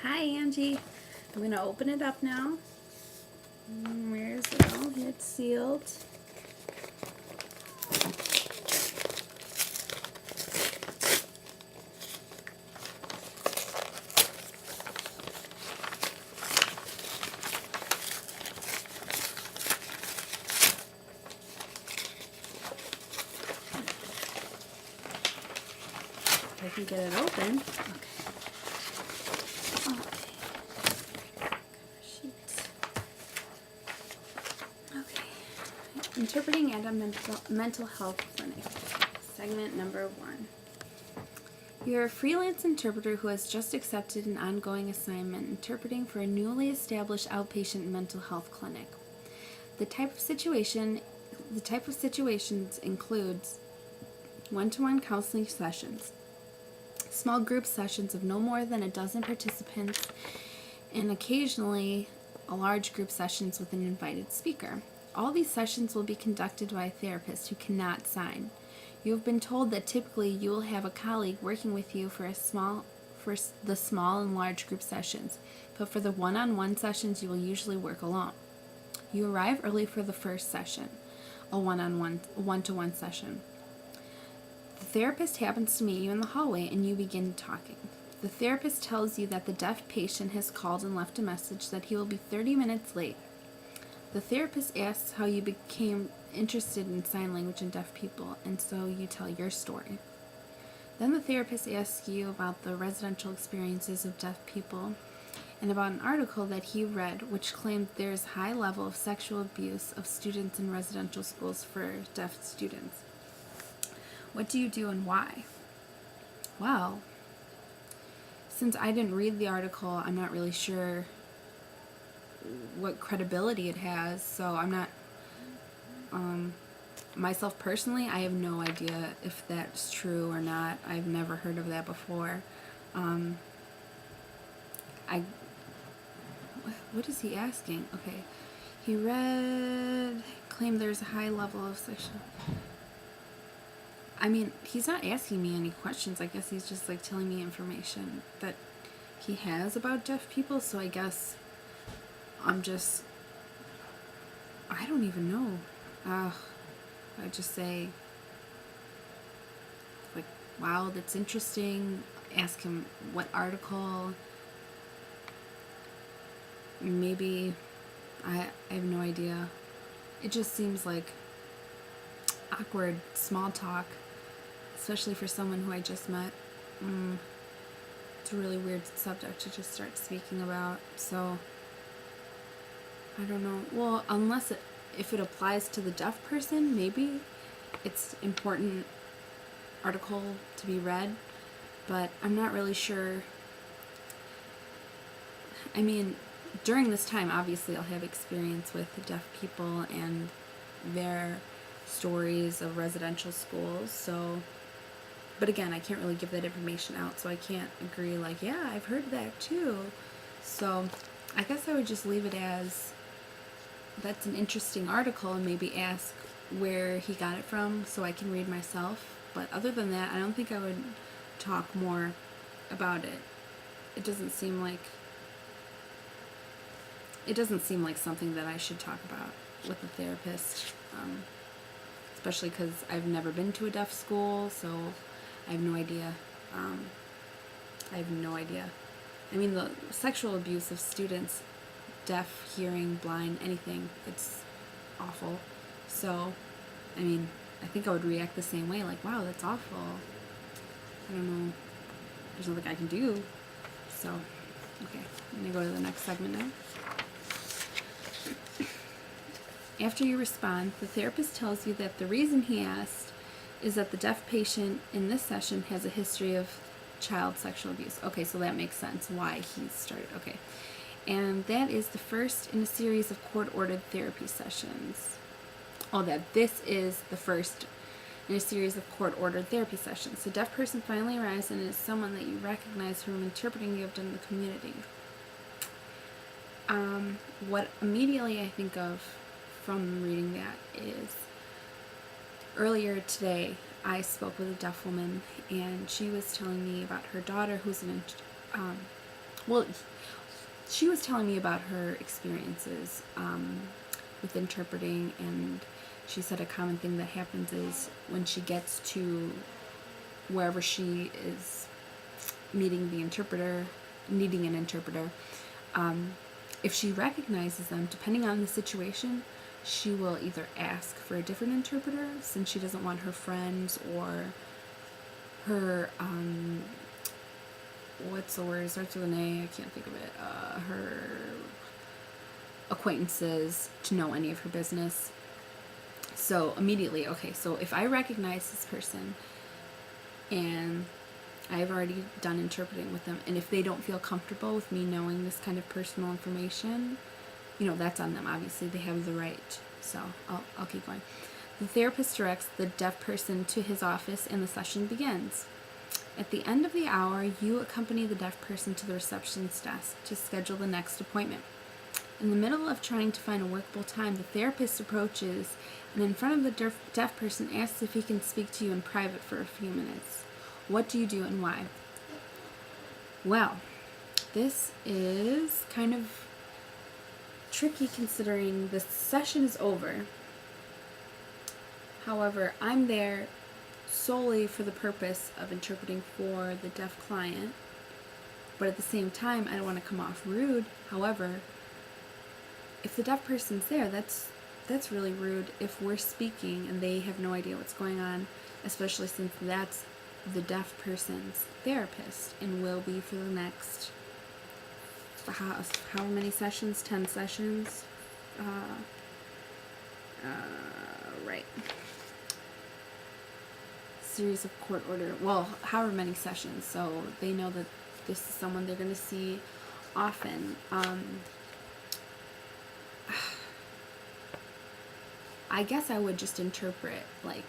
Hi, Angie. I'm going to open it up now. Where is it? Oh, it's sealed. If I can get it open. Okay. Sheet. Okay. Interpreting at a mental health clinic. Segment number 1. You're a freelance interpreter who has just accepted an ongoing assignment interpreting for a newly established outpatient mental health clinic. The type of situations includes one-to-one counseling sessions, small group sessions of no more than a dozen participants, and occasionally a large group sessions with an invited speaker. All these sessions will be conducted by a therapist who cannot sign. You have been told that typically you will have a colleague working with you for the small and large group sessions, but for the one-on-one sessions you will usually work alone. You arrive early for the first session, a one-to-one session. The therapist happens to meet you in the hallway and you begin talking. The therapist tells you that the deaf patient has called and left a message that he will be 30 minutes late. The therapist asks how you became interested in sign language and deaf people, and so you tell your story. Then the therapist asks you about the residential experiences of deaf people and about an article that he read which claimed there is high level of sexual abuse of students in residential schools for deaf students. What do you do and why? Well, since I didn't read the article, I'm not really sure what credibility it has, so I'm not, myself personally, I have no idea if that's true or not. I've never heard of that before. What is he asking? Okay, he claimed there's a high level of sexual. I mean, he's not asking me any questions. I guess he's just like telling me information that he has about deaf people, so I guess I don't even know. I'd just say, like, wow, that's interesting. Ask him what article. Maybe, I have no idea. It just seems like awkward small talk, especially for someone who I just met. It's a really weird subject to just start speaking about, so I don't know. Well, if it applies to the deaf person, maybe it's important article to be read, but I'm not really sure. I mean, during this time, obviously, I'll have experience with deaf people and their stories of residential schools, so, but again, I can't really give that information out, so I can't agree, like, yeah, I've heard that too. So I guess I would just leave it as that's an interesting article and maybe ask where he got it from so I can read myself. But other than that, I don't think I would talk more about it. It doesn't seem like something that I should talk about with a therapist, especially because I've never been to a deaf school, so I have no idea. I mean, the sexual abuse of students, deaf, hearing, blind, anything, it's awful. So, I mean, I think I would react the same way, like, wow, that's awful. I don't know. There's nothing I can do. So, okay, I'm going to go to the next segment now. After you respond, the therapist tells you that the reason he asked is that the deaf patient in this session has a history of child sexual abuse. Okay, so that makes sense why he started. Okay. And that is the first in a series of court-ordered therapy sessions. This is the first in a series of court-ordered therapy sessions. The deaf person finally arrives and is someone that you recognize from interpreting you have done in the community. What immediately I think of from reading that is earlier today I spoke with a deaf woman and she was telling me about her daughter who's well, she was telling me about her experiences with interpreting, and she said a common thing that happens is when she gets to wherever she is meeting the interpreter, needing an interpreter, if she recognizes them, depending on the situation, she will either ask for a different interpreter since she doesn't want her friends or her, what's the word? It starts with an A, I can't think of it. Her acquaintances to know any of her business. So immediately, okay, so if I recognize this person and I've already done interpreting with them, and if they don't feel comfortable with me knowing this kind of personal information, that's on them. Obviously, they have the right. So I'll keep going. The therapist directs the deaf person to his office, and the session begins. At the end of the hour, you accompany the deaf person to the receptionist desk to schedule the next appointment. In the middle of trying to find a workable time, the therapist approaches and in front of the deaf person asks if he can speak to you in private for a few minutes. What do you do and why? Well, this is kind of tricky considering the session is over. However, I'm there solely for the purpose of interpreting for the deaf client, but at the same time, I don't want to come off rude. However, if the deaf person's there, that's really rude if we're speaking and they have no idea what's going on, especially since that's the deaf person's therapist and will be for the next how many sessions? 10 sessions? Right. Series of court order. Well, however many sessions. So they know that this is someone they're going to see often. I guess I would just interpret, like,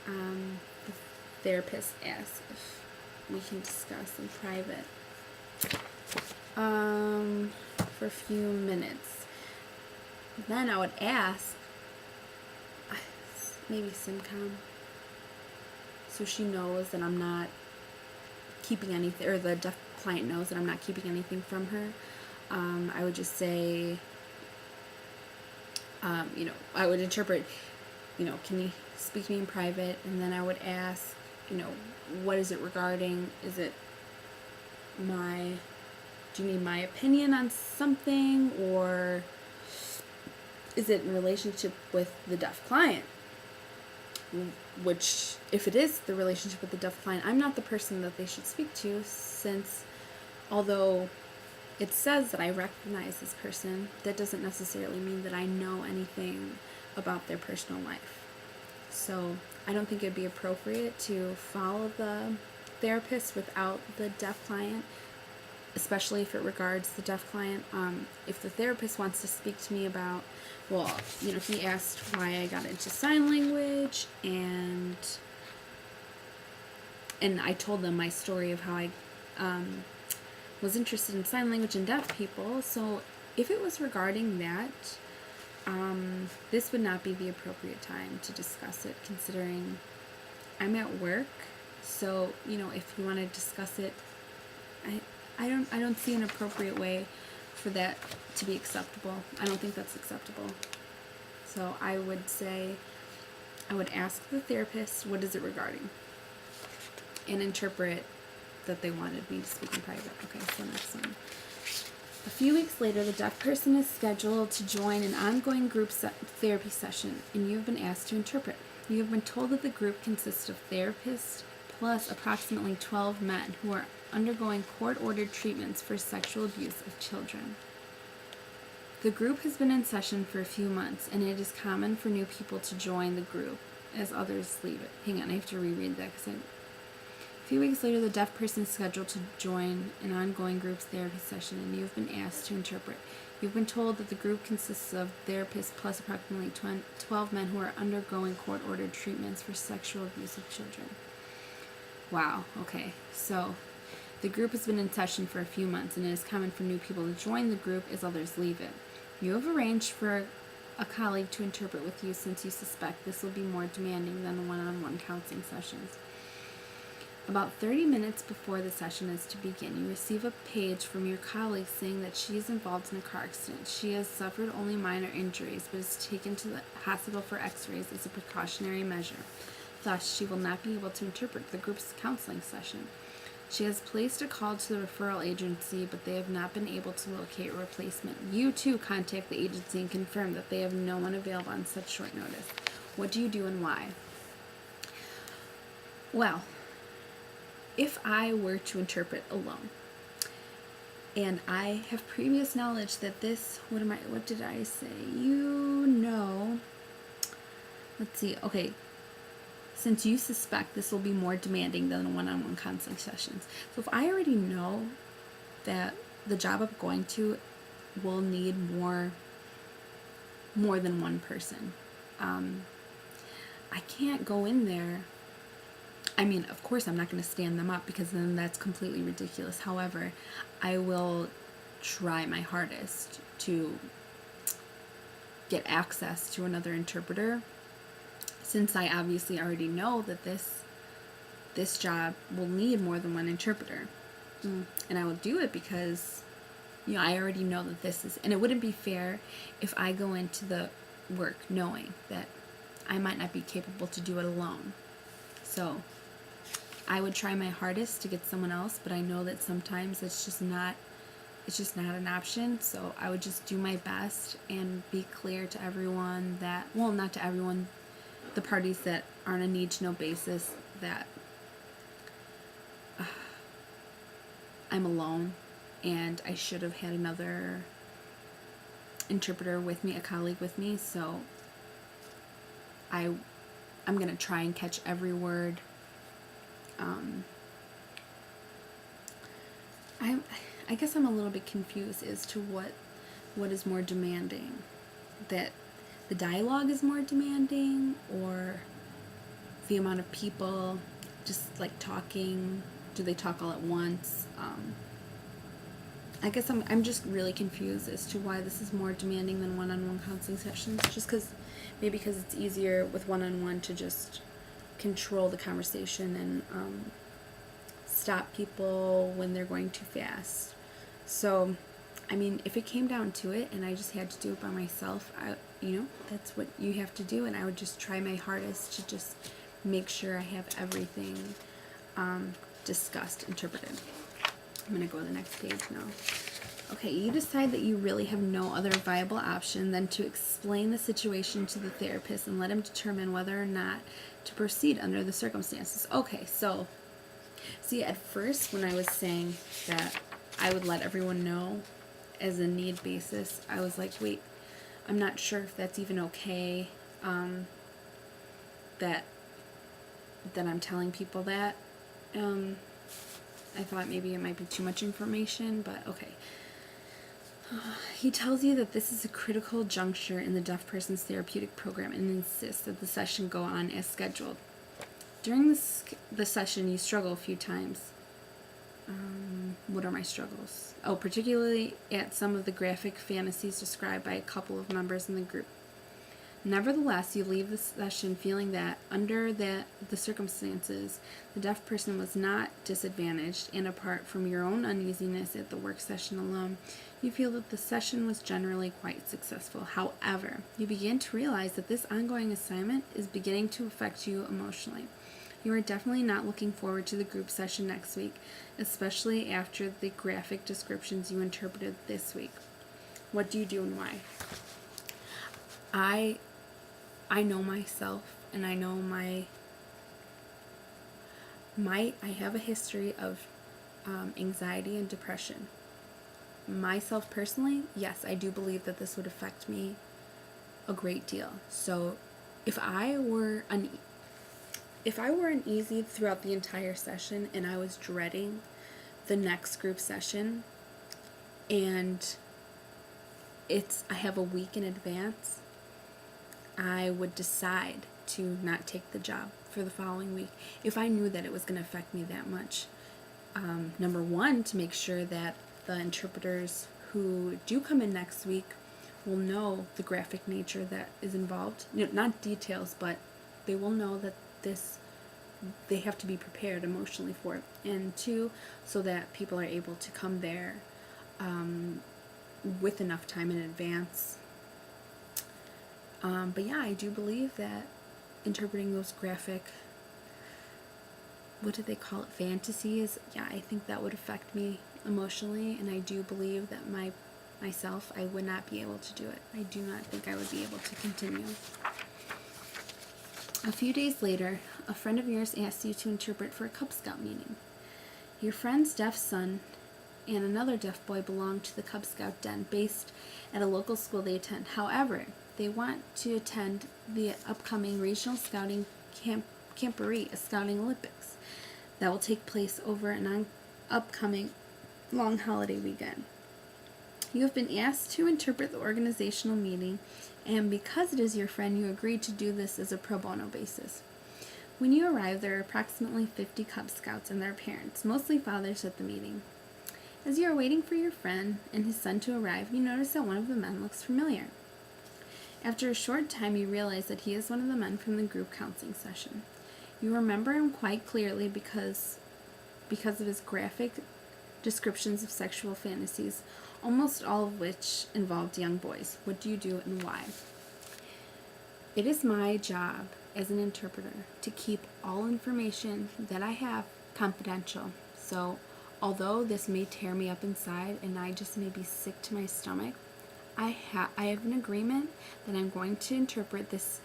the therapist asks if we can discuss in private for a few minutes. Then I would ask, maybe SimCom, so she knows that I'm not keeping anything, or the deaf client knows that I'm not keeping anything from her. I would just say, I would interpret, can you speak to me in private? And then I would ask, what is it regarding? Is it do you need my opinion on something, or is it in relationship with the deaf client? Which, if it is the relationship with the deaf client, I'm not the person that they should speak to, since although it says that I recognize this person, that doesn't necessarily mean that I know anything about their personal life. So I don't think it'd be appropriate to follow the therapist without the deaf client, especially if it regards the deaf client. If the therapist wants to speak to me about, he asked why I got into sign language, and I told them my story of how I was interested in sign language and deaf people. So if it was regarding that, this would not be the appropriate time to discuss it, considering I'm at work. So, if you want to discuss it, I don't see an appropriate way for that to be acceptable. I don't think that's acceptable. So I would say, I would ask the therapist, what is it regarding? And interpret that they wanted me to speak in private. Okay, so next one. A few weeks later, the deaf person is scheduled to join an ongoing group therapy session, and you have been asked to interpret. You have been told that the group consists of therapists plus approximately 12 men who are undergoing court-ordered treatments for sexual abuse of children. The group has been in session for a few months, and it is common for new people to join the group as others leave it. Hang on, I have to reread that because A few weeks later, the deaf person is scheduled to join an ongoing group therapy session, and you have been asked to interpret. You've been told that the group consists of therapists plus approximately 12 men who are undergoing court-ordered treatments for sexual abuse of children. Wow, okay, so the group has been in session for a few months, and it is common for new people to join the group as others leave it. You have arranged for a colleague to interpret with you since you suspect this will be more demanding than the one-on-one counseling sessions. About 30 minutes before the session is to begin, you receive a page from your colleague saying that she is involved in a car accident. She has suffered only minor injuries, but is taken to the hospital for x-rays as a precautionary measure. Thus, she will not be able to interpret the group's counseling session. She has placed a call to the referral agency, but they have not been able to locate a replacement. You too contact the agency and confirm that they have no one available on such short notice. What do you do and why? Well, if I were to interpret alone, and I have previous knowledge that what did I say? Let's see, okay, since you suspect this will be more demanding than one-on-one counseling sessions. So if I already know that the job I'm going to will need more than one person, I can't go in there. I mean, of course, I'm not going to stand them up because then that's completely ridiculous. However, I will try my hardest to get access to another interpreter, since I obviously already know that this job will need more than one interpreter. And I will do it because, I already know that this is, and it wouldn't be fair if I go into the work knowing that I might not be capable to do it alone. So I would try my hardest to get someone else, but I know that sometimes it's just not an option. So I would just do my best and be clear to everyone that, well, not to everyone, the parties that are on a need-to-know basis, that I'm alone and I should have had another interpreter with me, a colleague with me. So I'm going to try and catch every word. I guess I'm a little bit confused as to what is more demanding. That the dialogue is more demanding, or the amount of people just like talking. Do they talk all at once? I guess I'm just really confused as to why this is more demanding than one-on-one counseling sessions. Just maybe because it's easier with one-on-one to just control the conversation and stop people when they're going too fast. So, I mean, if it came down to it and I just had to do it by myself, that's what you have to do, and I would just try my hardest to just make sure I have everything discussed, interpreted. I'm going to go to the next page now. Okay, you decide that you really have no other viable option than to explain the situation to the therapist and let him determine whether or not to proceed under the circumstances. Okay, so, see, at first when I was saying that I would let everyone know as a need basis, I was like, wait, I'm not sure if that's even okay, that I'm telling people that. I thought maybe it might be too much information, but okay. He tells you that this is a critical juncture in the deaf person's therapeutic program and insists that the session go on as scheduled. During the session, you struggle a few times. What are my struggles? Oh, particularly at some of the graphic fantasies described by a couple of members in the group. Nevertheless, you leave the session feeling that, under the circumstances, the deaf person was not disadvantaged, and apart from your own uneasiness at the work session alone, you feel that the session was generally quite successful. However, you begin to realize that this ongoing assignment is beginning to affect you emotionally. You are definitely not looking forward to the group session next week, especially after the graphic descriptions you interpreted this week. What do you do and why? I know myself, and I know I have a history of anxiety and depression. Myself personally, yes, I do believe that this would affect me a great deal. So if I were uneasy throughout the entire session and I was dreading the next group session, and I have a week in advance, I would decide to not take the job for the following week if I knew that it was going to affect me that much. Number one, to make sure that the interpreters who do come in next week will know the graphic nature that is involved. Not details, but they will know that this they have to be prepared emotionally for it, and two, so that people are able to come there with enough time in advance. But yeah, I do believe that interpreting those graphic, what do they call it, fantasies, yeah, I think that would affect me emotionally, and I do believe that myself, I would not be able to do it. I do not think I would be able to continue. A few days later, a friend of yours asks you to interpret for a Cub Scout meeting. Your friend's deaf son and another deaf boy belong to the Cub Scout den based at a local school they attend. However, they want to attend the upcoming Regional Scouting Camporee, a Scouting Olympics, that will take place over an upcoming long holiday weekend. You have been asked to interpret the organizational meeting, and because it is your friend, you agreed to do this as a pro bono basis. When you arrive, there are approximately 50 Cub Scouts and their parents, mostly fathers, at the meeting. As you are waiting for your friend and his son to arrive, you notice that one of the men looks familiar. After a short time, you realize that he is one of the men from the group counseling session. You remember him quite clearly because of his graphic descriptions of sexual fantasies, almost all of which involved young boys. What do you do and why? It is my job as an interpreter to keep all information that I have confidential. So although this may tear me up inside and I just may be sick to my stomach, I have an agreement that I'm going to interpret this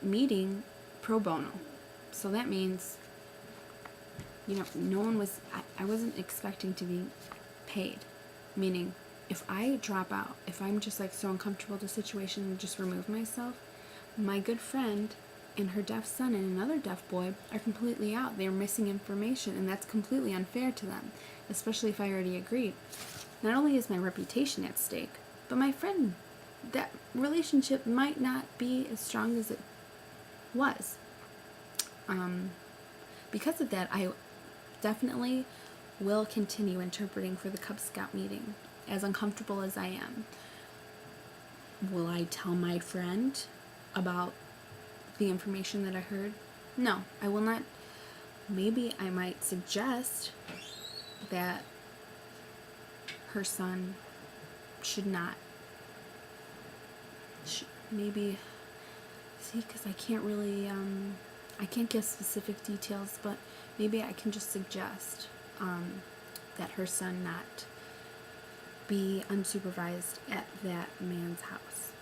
meeting pro bono. So that means, I wasn't expecting to be paid. Meaning, if I drop out, if I'm just so uncomfortable with the situation and just remove myself, my good friend and her deaf son and another deaf boy are completely out. They're missing information, and that's completely unfair to them, especially if I already agreed. Not only is my reputation at stake, but my friend, that relationship might not be as strong as it was. Because of that, I definitely will continue interpreting for the Cub Scout meeting, as uncomfortable as I am. Will I tell my friend about the information that I heard? No, I will not. Maybe I might suggest that her son should not. Because I can't really, I can't give specific details, but maybe I can just suggest that her son not be unsupervised at that man's house.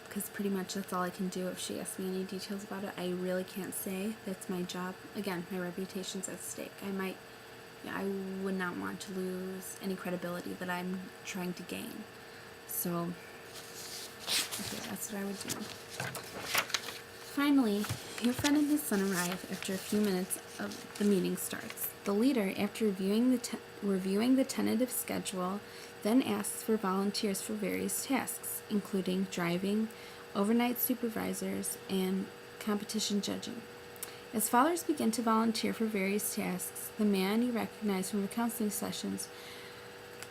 Because pretty much that's all I can do. If she asks me any details about it, I really can't say. That's my job. Again, my reputation's at stake. I would not want to lose any credibility that I'm trying to gain. So, okay, that's what I would do. Finally, your friend and his son arrive after a few minutes of the meeting starts. The leader, after reviewing the tentative schedule, then asks for volunteers for various tasks, including driving, overnight supervisors, and competition judging. As fathers begin to volunteer for various tasks, the man you recognize from the counseling sessions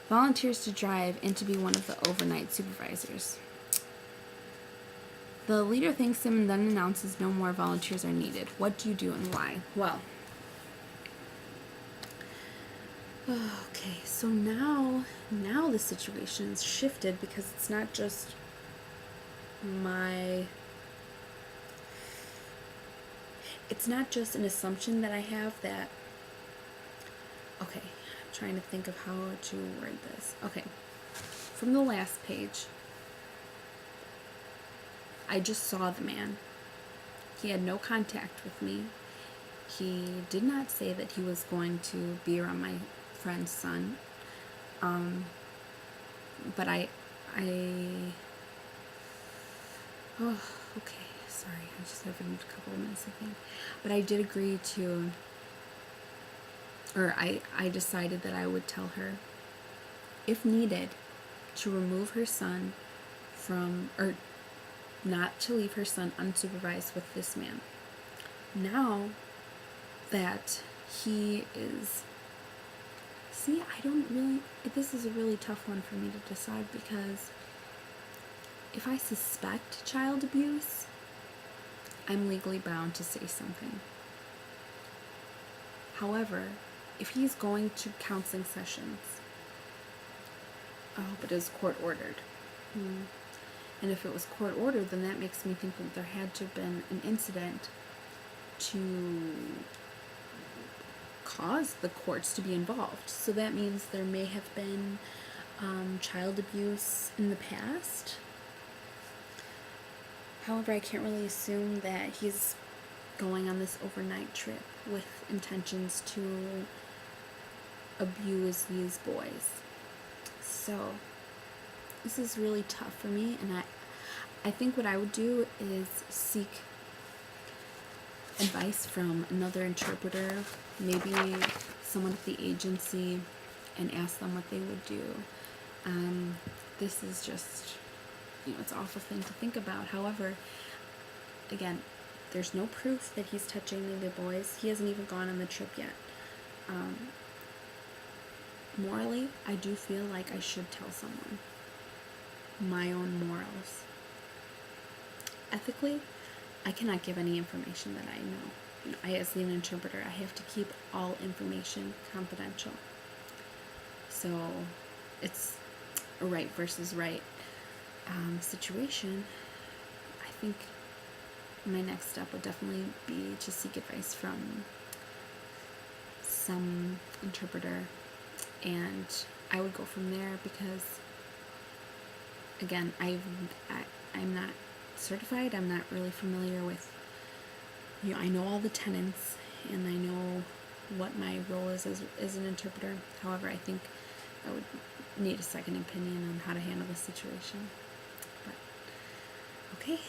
volunteers to drive and to be one of the overnight supervisors. The leader thanks him and then announces no more volunteers are needed. What do you do and why? Well, okay, so now the situation is shifted because it's not just it's not just an assumption that I have that, okay, I'm trying to think of how to word this. Okay, from the last page, I just saw the man. He had no contact with me. He did not say that he was going to be around my friend's son. But oh, okay, sorry, I just have a couple of minutes, I think. But I did agree to, or I decided that I would tell her, if needed, to remove her son from, or not to leave her son unsupervised with this man. Now that he is, this is a really tough one for me to decide, because if I suspect child abuse, I'm legally bound to say something. However, if he's going to counseling sessions, I hope it is court ordered. And if it was court ordered, then that makes me think that there had to have been an incident to cause the courts to be involved. So that means there may have been child abuse in the past. However, I can't really assume that he's going on this overnight trip with intentions to abuse these boys. So this is really tough for me, and I think what I would do is seek advice from another interpreter, maybe someone at the agency, and ask them what they would do. This is just, it's an awful thing to think about. However, again, there's no proof that he's touching any of the boys. He hasn't even gone on the trip yet. Morally, I do feel like I should tell someone my own morals. Ethically, I cannot give any information that I know. I, as an interpreter, I have to keep all information confidential. So it's a right versus right situation. I think my next step would definitely be to seek advice from some interpreter, and I would go from there, because again, I'm not certified. I'm not really familiar with, I know all the tenets, and I know what my role is as an interpreter. However, I think I would need a second opinion on how to handle this situation. But okay.